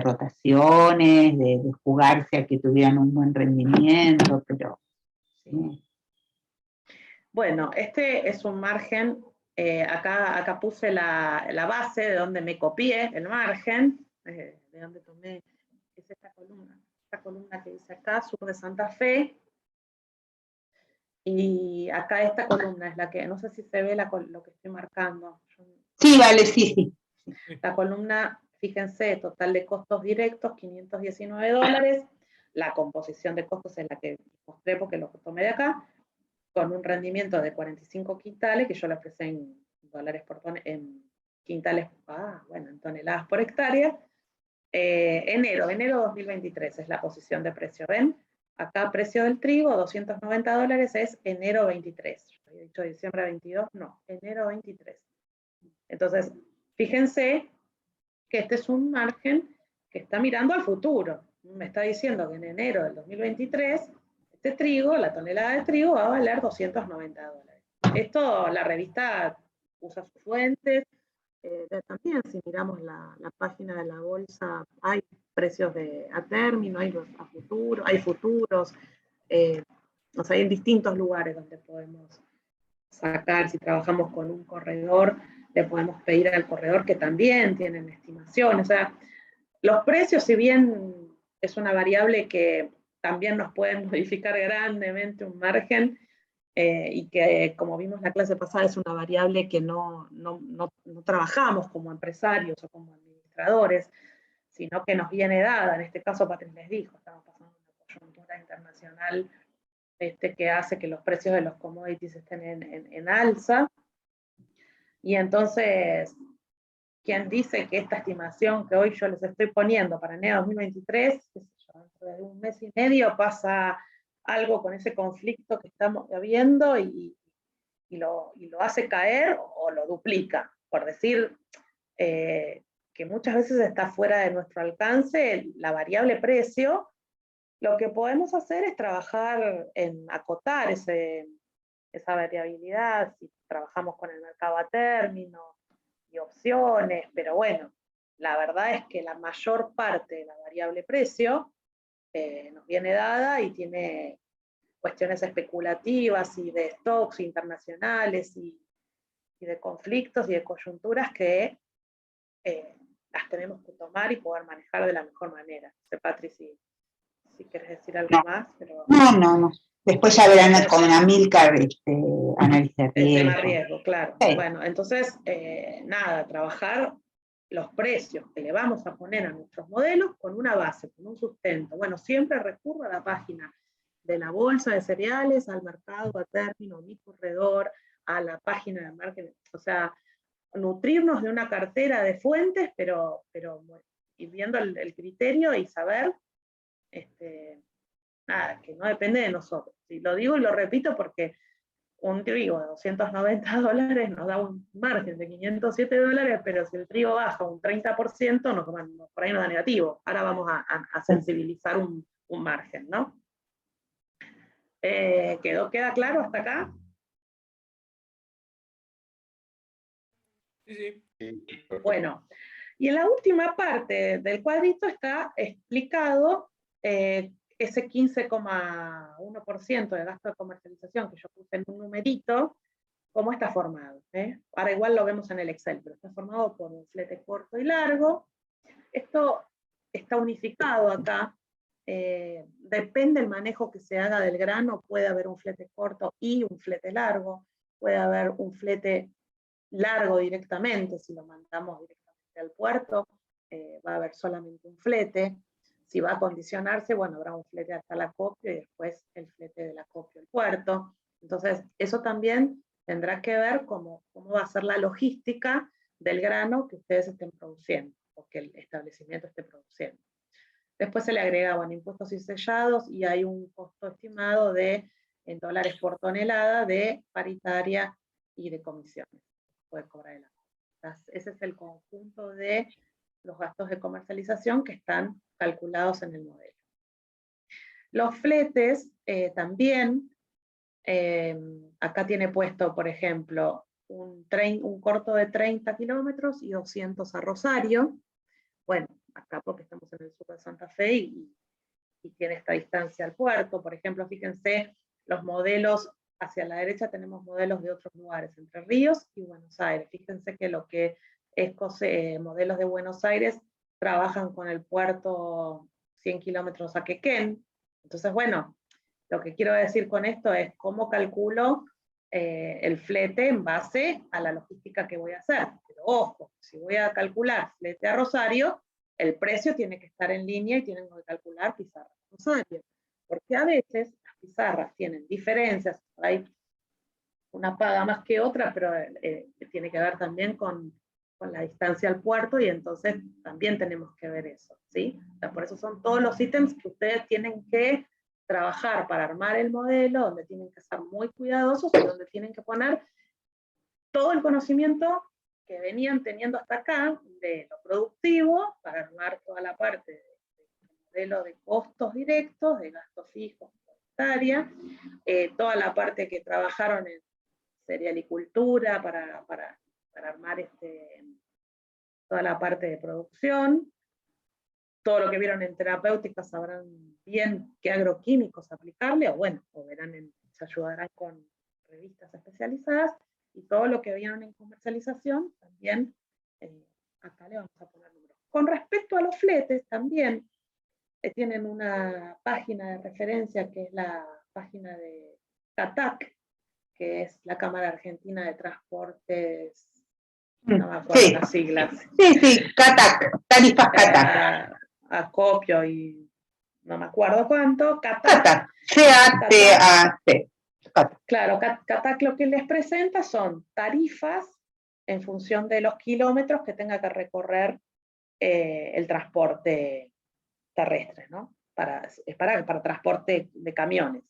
rotaciones, de jugarse a que tuvieran un buen rendimiento, pero sí. Bueno, este es un margen, acá puse la base de donde me copié el margen, de donde tomé, es esta columna que dice acá, sur de Santa Fe, y acá esta columna es la que, no sé si se ve lo que estoy marcando. Sí, vale, sí. La columna, fíjense, total de costos directos, $519, la composición de costos es la que mostré porque lo tomé de acá, con un rendimiento de 45 quintales, que yo lo ofrecí en dólares en quintales, en toneladas por hectárea. Enero 2023 es la posición de precio. ¿Ven? Acá precio del trigo, $290 es enero 23. Yo había dicho diciembre 22, no, enero 23. Entonces, fíjense que este es un margen que está mirando al futuro. Me está diciendo que en enero del 2023 este trigo, la tonelada de trigo, va a valer $290. Esto, la revista usa sus fuentes. También, si miramos la página de la bolsa, hay precios a término, hay a futuro, hay futuros. O sea, hay en distintos lugares donde podemos sacar, si trabajamos con un corredor, le podemos pedir al corredor que también tienen estimaciones. O sea, los precios, si bien es una variable que también nos pueden modificar grandemente un margen, y que, como vimos la clase pasada, es una variable que no trabajamos como empresarios o como administradores, sino que nos viene dada. En este caso, Patricia les dijo, estamos pasando una coyuntura internacional que hace que los precios de los commodities estén en alza. Y entonces, quien dice que esta estimación que hoy yo les estoy poniendo para enero 2023, dentro de un mes y medio pasa algo con ese conflicto que estamos viendo y lo hace caer o lo duplica, por decir que muchas veces está fuera de nuestro alcance la variable precio. Lo que podemos hacer es trabajar en acotar esa variabilidad, si trabajamos con el mercado a término y opciones, pero bueno, la verdad es que la mayor parte de la variable precio nos viene dada y tiene cuestiones especulativas y de stocks internacionales y de conflictos y de coyunturas que las tenemos que tomar y poder manejar de la mejor manera. No sé, Patri, si quieres decir algo más. Pero... No. Después ya verán con Amilcar análisis de riesgo. El tema riesgo, claro. Sí. Bueno, entonces, nada, trabajar los precios que le vamos a poner a nuestros modelos con una base, con un sustento. Bueno, siempre recurro a la página de la bolsa de cereales, al mercado a término, a mi corredor, a la página de marketing. O sea, nutrirnos de una cartera de fuentes, pero ir viendo el criterio y saber nada, que no depende de nosotros. Y lo digo y lo repito porque un trigo de $290 nos da un margen de $507, pero si el trigo baja un 30%, por ahí nos da negativo. Ahora vamos a sensibilizar un margen, ¿no? ¿Queda claro hasta acá? Sí, sí. Bueno, y en la última parte del cuadrito está explicado ese 15,1% de gasto de comercialización que yo puse en un numerito, cómo está formado. Ahora igual lo vemos en el Excel, pero está formado por un flete corto y largo. Esto está unificado acá. Depende del manejo que se haga del grano, puede haber un flete corto y un flete largo, puede haber un flete largo directamente, si lo mandamos directamente al puerto, va a haber solamente un flete. Si va a condicionarse, bueno, habrá un flete hasta el acopio y después el flete del acopio al puerto. Entonces, eso también tendrá que ver cómo va a ser la logística del grano que ustedes estén produciendo, o que el establecimiento esté produciendo. Después se le agrega, bueno, impuestos y sellados, y hay un costo estimado en dólares por tonelada de paritaria y de comisiones. Puede cobrar el acopio. Ese es el conjunto de los gastos de comercialización que están calculados en el modelo. Los fletes también, acá tiene puesto, por ejemplo, un corto de 30 kilómetros y 200 a Rosario. Bueno, acá porque estamos en el sur de Santa Fe y tiene esta distancia al puerto. Por ejemplo, fíjense, los modelos, hacia la derecha tenemos modelos de otros lugares, Entre Ríos y Buenos Aires. Fíjense que lo que es modelos de Buenos Aires trabajan con el puerto 100 kilómetros a Quequén. Entonces, bueno, lo que quiero decir con esto es cómo calculo el flete en base a la logística que voy a hacer. Pero ojo, si voy a calcular flete a Rosario, el precio tiene que estar en línea y tienen que calcular pizarra a Rosario. Porque a veces las pizarras tienen diferencias, hay una paga más que otra, pero tiene que ver también con la distancia al puerto, y entonces también tenemos que ver eso, ¿sí? O sea, por eso son todos los ítems que ustedes tienen que trabajar para armar el modelo, donde tienen que ser muy cuidadosos y donde tienen que poner todo el conocimiento que venían teniendo hasta acá de lo productivo para armar toda la parte del modelo de costos directos, de gastos fijos, monetaria, toda la parte que trabajaron en cerealicultura para armar toda la parte de producción. Todo lo que vieron en terapéutica sabrán bien qué agroquímicos aplicarle, o bueno, se ayudarán con revistas especializadas, y todo lo que vieron en comercialización, también acá le vamos a poner números. Con respecto a los fletes, también tienen una página de referencia, que es la página de CATAC, que es la Cámara Argentina de Transportes, no me acuerdo las siglas. Sí, CATAC, tarifas CATAC. Acopio y no me acuerdo cuánto, CATAC. C-A-T-A-C. Claro, CATAC lo que les presenta son tarifas en función de los kilómetros que tenga que recorrer el transporte terrestre, ¿no? Es para transporte de camiones.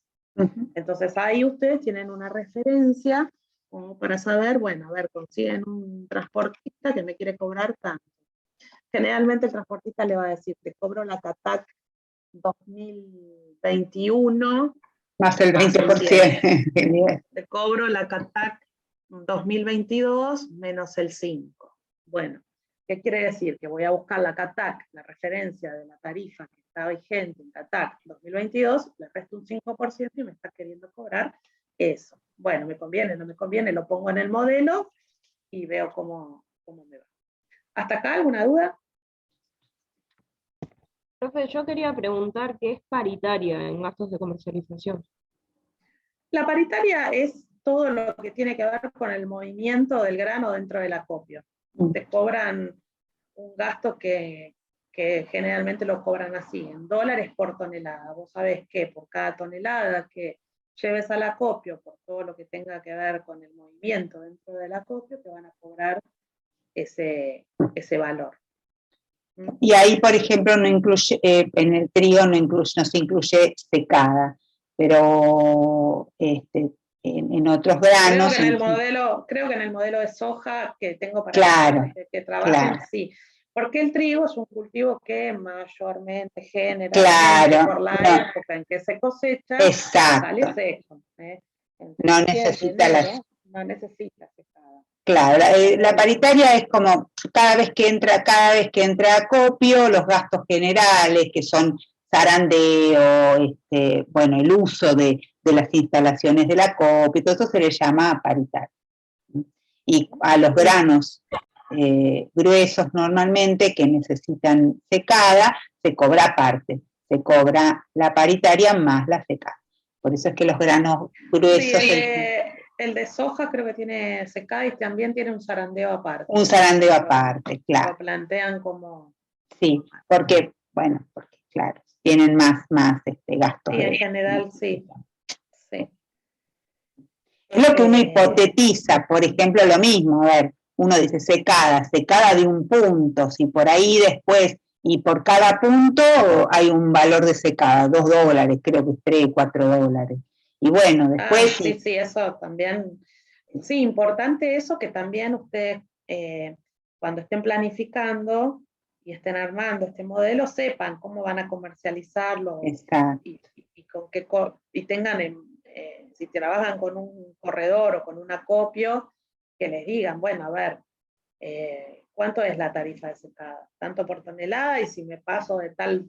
Entonces ahí ustedes tienen una referencia como para saber, bueno, a ver, consiguen un transportista que me quiere cobrar tanto. Generalmente el transportista le va a decir, te cobro la CATAC 2021 más el 20%. Te cobro la CATAC 2022 menos el 5%. Bueno, ¿qué quiere decir? Que voy a buscar la CATAC, la referencia de la tarifa que está vigente en CATAC 2022, le resto un 5% y me está queriendo cobrar eso. Bueno, me conviene, no me conviene, lo pongo en el modelo y veo cómo me va. ¿Hasta acá alguna duda? Profe, yo quería preguntar qué es paritaria en gastos de comercialización. La paritaria es todo lo que tiene que ver con el movimiento del grano dentro del acopio. Te cobran un gasto que generalmente lo cobran así, en dólares por tonelada. Vos sabés que por cada tonelada que lleves al acopio, por todo lo que tenga que ver con el movimiento dentro del acopio, te van a cobrar ese valor. Y ahí, por ejemplo, no incluye, en el trigo no se incluye secada, pero en otros Creo granos. que en el modelo de soja que tengo para Claro, que trabajen, claro. sí. Porque el trigo es un cultivo que mayormente, generalmente, Claro, por la no. época en que se cosecha, Exacto. sale seco. Entre No diciembre y necesita enero, no necesita secada. Claro, la paritaria es como cada vez que entra acopio, los gastos generales, que son zarandeo, bueno, el uso de las instalaciones del acopio, todo eso se le llama paritaria. Y a los granos gruesos normalmente que necesitan secada, se cobra aparte, se cobra la paritaria más la secada. Por eso es que los granos gruesos... Sí, el de soja creo que tiene secada y también tiene un zarandeo aparte. Un zarandeo aparte, claro. Lo plantean como... Sí, porque, bueno, porque claro, tienen más gastos. Sí, en general, sí. Sí. Es lo que uno hipotetiza, por ejemplo, lo mismo, a ver, uno dice secada de un punto, si por ahí después, y por cada punto hay un valor de secada, $2, creo que es $3, $4. Y bueno, después... sí, eso también. Sí, importante eso, que también ustedes, cuando estén planificando y estén armando este modelo, sepan cómo van a comercializarlo y con qué y tengan, si trabajan con un corredor o con un acopio, que les digan, bueno, a ver, ¿cuánto es la tarifa de secada? Tanto por tonelada, y si me paso de tal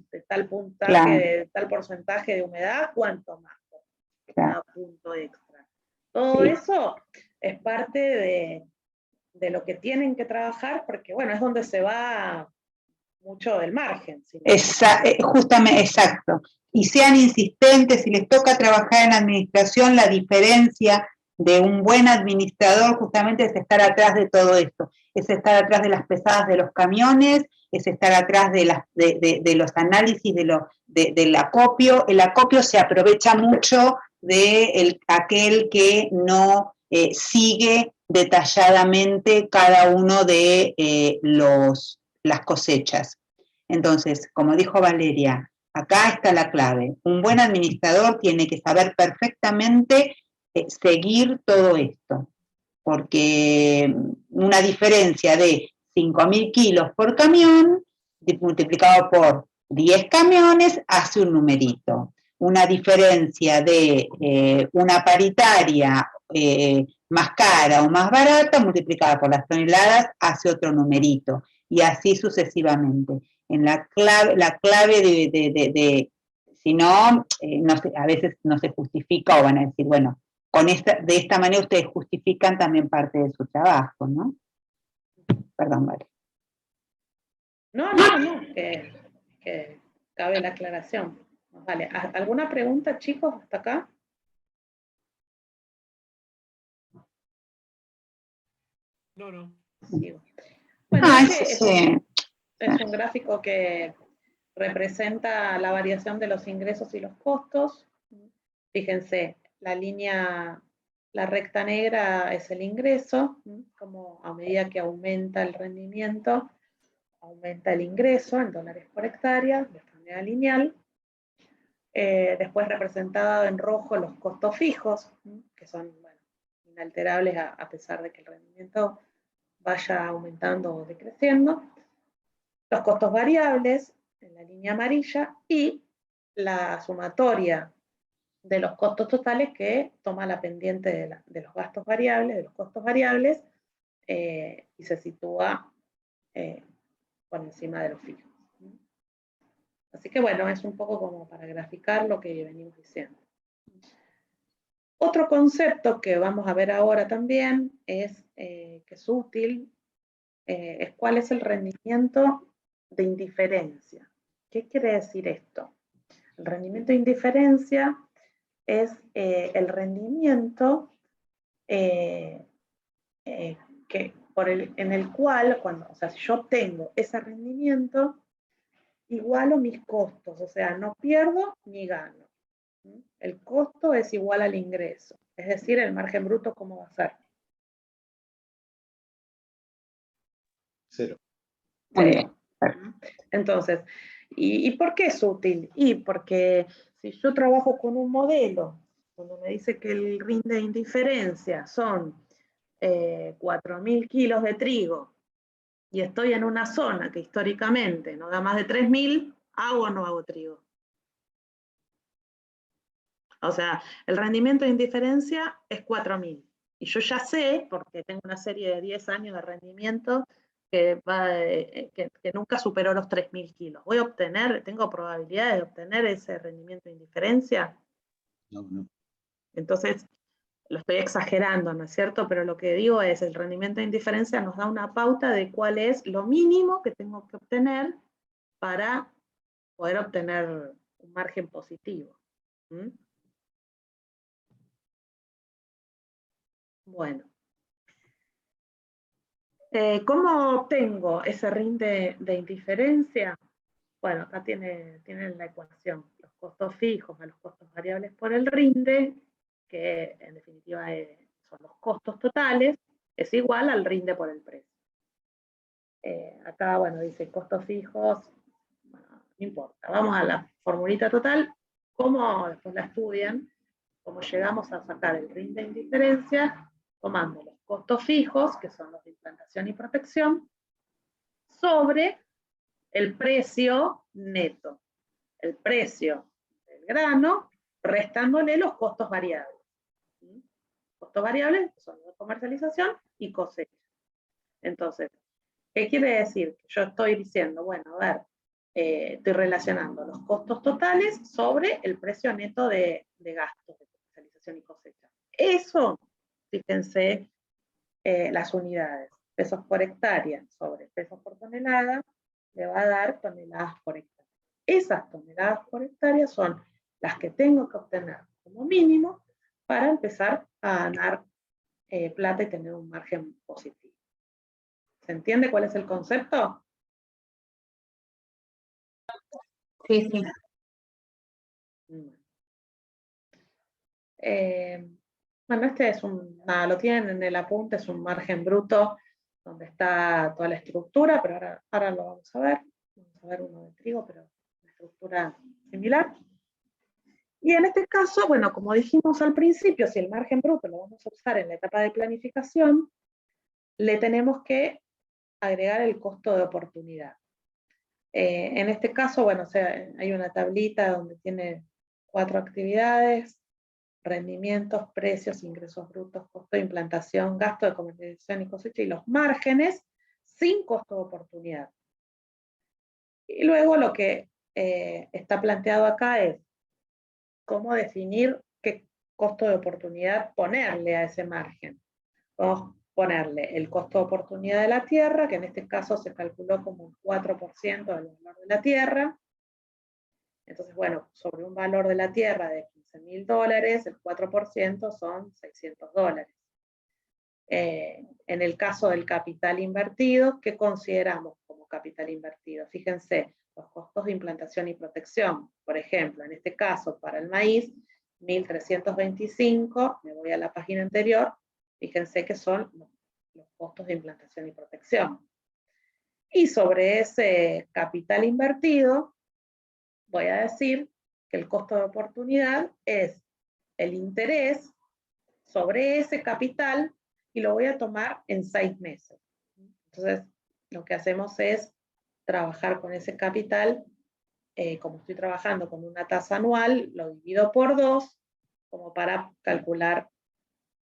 puntaje, claro, de tal porcentaje de humedad, ¿cuánto más? Claro. Punto extra. Todo eso es parte de lo que tienen que trabajar, porque bueno, es donde se va mucho del margen. ¿Sí? Justamente, exacto. Y sean insistentes, si les toca trabajar en administración, la diferencia de un buen administrador justamente es estar atrás de todo esto, es estar atrás de las pesadas de los camiones, es estar atrás de los análisis del acopio. El acopio se aprovecha mucho de aquel que no sigue detalladamente cada uno de las cosechas. Entonces, como dijo Valeria, acá está la clave. Un buen administrador tiene que saber perfectamente seguir todo esto, porque una diferencia de 5.000 kilos por camión, multiplicado por 10 camiones, hace un numerito. Una diferencia de una paritaria más cara o más barata, multiplicada por las toneladas, hace otro numerito, y así sucesivamente. En la clave de si no, a veces no se justifica, o van a decir, bueno, de esta manera ustedes justifican también parte de su trabajo, ¿no? Perdón, Vale. No, que cabe la aclaración. Vale, ¿alguna pregunta, chicos, hasta acá? No. Sí. Bueno, es un gráfico que representa la variación de los ingresos y los costos. Fíjense, la recta negra es el ingreso, como a medida que aumenta el rendimiento, aumenta el ingreso en dólares por hectárea, de manera lineal. Después representado en rojo los costos fijos, que son inalterables a pesar de que el rendimiento vaya aumentando o decreciendo. Los costos variables, en la línea amarilla, y la sumatoria de los costos totales que toma la pendiente de los gastos variables, de los costos variables, y se sitúa por encima de los fijos. Así que bueno, es un poco como para graficar lo que venimos diciendo. Otro concepto que vamos a ver ahora también es que es útil, es cuál es el rendimiento de indiferencia. ¿Qué quiere decir esto? El rendimiento de indiferencia es el rendimiento en el cual, si yo obtengo ese rendimiento, igualo mis costos, o sea, no pierdo ni gano. El costo es igual al ingreso, es decir, el margen bruto, ¿cómo va a ser? Cero. Entonces, ¿y por qué es útil? Y porque si yo trabajo con un modelo cuando me dice que el rinde de indiferencia son 4.000 kilos de trigo, y estoy en una zona que históricamente no da más de 3.000, ¿hago o no hago trigo? O sea, el rendimiento de indiferencia es 4.000. Y yo ya sé, porque tengo una serie de 10 años de rendimiento, que nunca superó los 3.000 kilos. ¿Voy a obtener, tengo probabilidades de obtener ese rendimiento de indiferencia? No, no. Entonces, lo estoy exagerando, ¿no es cierto? Pero lo que digo es, el rendimiento de indiferencia nos da una pauta de cuál es lo mínimo que tengo que obtener para poder obtener un margen positivo. ¿Mm? Bueno. ¿Cómo obtengo ese rinde de indiferencia? Bueno, acá tienen la ecuación, los costos fijos a los costos variables por el rinde, que en definitiva son los costos totales, es igual al rinde por el precio. Acá, bueno, dice costos fijos, bueno, no importa, vamos a la formulita total, cómo después la estudian, cómo llegamos a sacar el rinde de indiferencia, tomando los costos fijos, que son los de implantación y protección, sobre el precio neto, el precio del grano, restándole los costos variables. ¿Sí? Costos variables son de comercialización y cosecha. Entonces, ¿qué quiere decir? Yo estoy diciendo, bueno, a ver, estoy relacionando los costos totales sobre el precio neto de gastos de comercialización y cosecha. Eso, fíjense, las unidades, pesos por hectárea sobre pesos por tonelada, le va a dar toneladas por hectárea. Esas toneladas por hectárea son las que tengo que obtener como mínimo para empezar a ganar plata y tener un margen positivo. ¿Se entiende cuál es el concepto? Sí, sí. Bueno, este es nada, lo tienen en el apunte, es un margen bruto donde está toda la estructura, pero ahora lo vamos a ver. Vamos a ver uno de trigo, pero una estructura similar. Y en este caso, bueno, como dijimos al principio, si el margen bruto lo vamos a usar en la etapa de planificación, le tenemos que agregar el costo de oportunidad. En este caso, bueno, o sea, hay una tablita donde tiene 4 actividades: rendimientos, precios, ingresos brutos, costo de implantación, gasto de comercialización y cosecha, y los márgenes sin costo de oportunidad. Y luego lo que está planteado acá es cómo definir qué costo de oportunidad ponerle a ese margen. Vamos a ponerle el costo de oportunidad de la tierra, que en este caso se calculó como un 4% del valor de la tierra. Entonces, bueno, sobre un valor de la tierra de $15.000, el 4% son $600. En el caso del capital invertido, ¿qué consideramos como capital invertido? Fíjense, los costos de implantación y protección. Por ejemplo, en este caso, para el maíz, 1.325, me voy a la página anterior, fíjense que son los costos de implantación y protección. Y sobre ese capital invertido, voy a decir que el costo de oportunidad es el interés sobre ese capital y lo voy a tomar en 6 meses. Entonces, lo que hacemos es trabajar con ese capital, como estoy trabajando con una tasa anual, lo divido por 2, como para calcular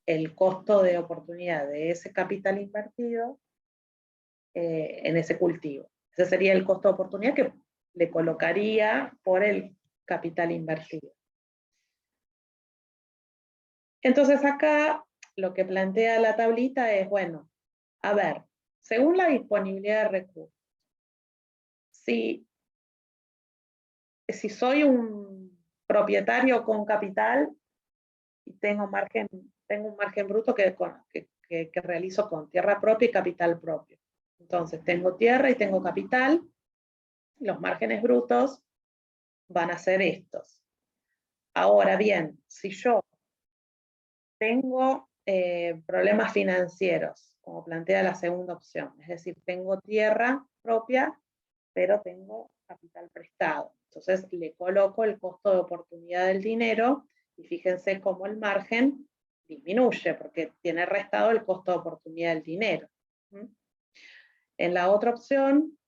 el costo de oportunidad de ese capital invertido en ese cultivo. Ese sería el costo de oportunidad que le colocaría por el capital invertido. Entonces acá lo que plantea la tablita es, bueno, a ver, según la disponibilidad de recursos, si soy un propietario con capital y tengo un margen bruto que realizo con tierra propia y capital propio. Entonces tengo tierra y tengo capital, los márgenes brutos van a ser estos. Ahora bien, si yo tengo problemas financieros, como plantea la segunda opción, es decir, tengo tierra propia, pero tengo capital prestado. Entonces le coloco el costo de oportunidad del dinero Y fíjense cómo el margen disminuye, porque tiene restado el costo de oportunidad del dinero. En la otra opción,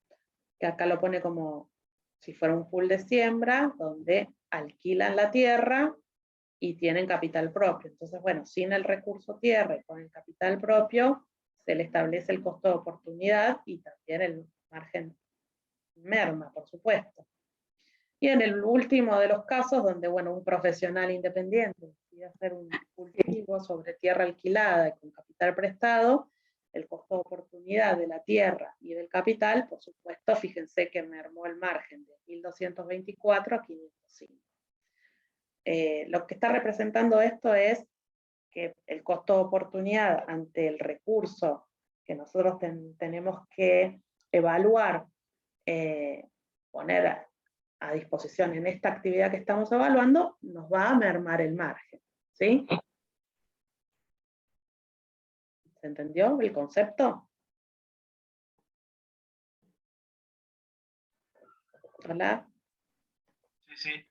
que acá lo pone como si fuera un pool de siembra, donde alquilan la tierra y tienen capital propio. Entonces, bueno, sin el recurso tierra y con el capital propio, se le establece el costo de oportunidad y también el margen merma, por supuesto. Y en el último de los casos, donde bueno, un profesional independiente decide hacer un cultivo sobre tierra alquilada y con capital prestado, el costo de oportunidad de la tierra y del capital, por supuesto, fíjense que mermó el margen de 1.224 a 505. Lo que está representando esto es que el costo de oportunidad ante el recurso que nosotros tenemos que evaluar, poner a disposición en esta actividad que estamos evaluando, nos va a mermar el margen. ¿Sí? ¿Se entendió el concepto? ¿Hola? Sí, sí.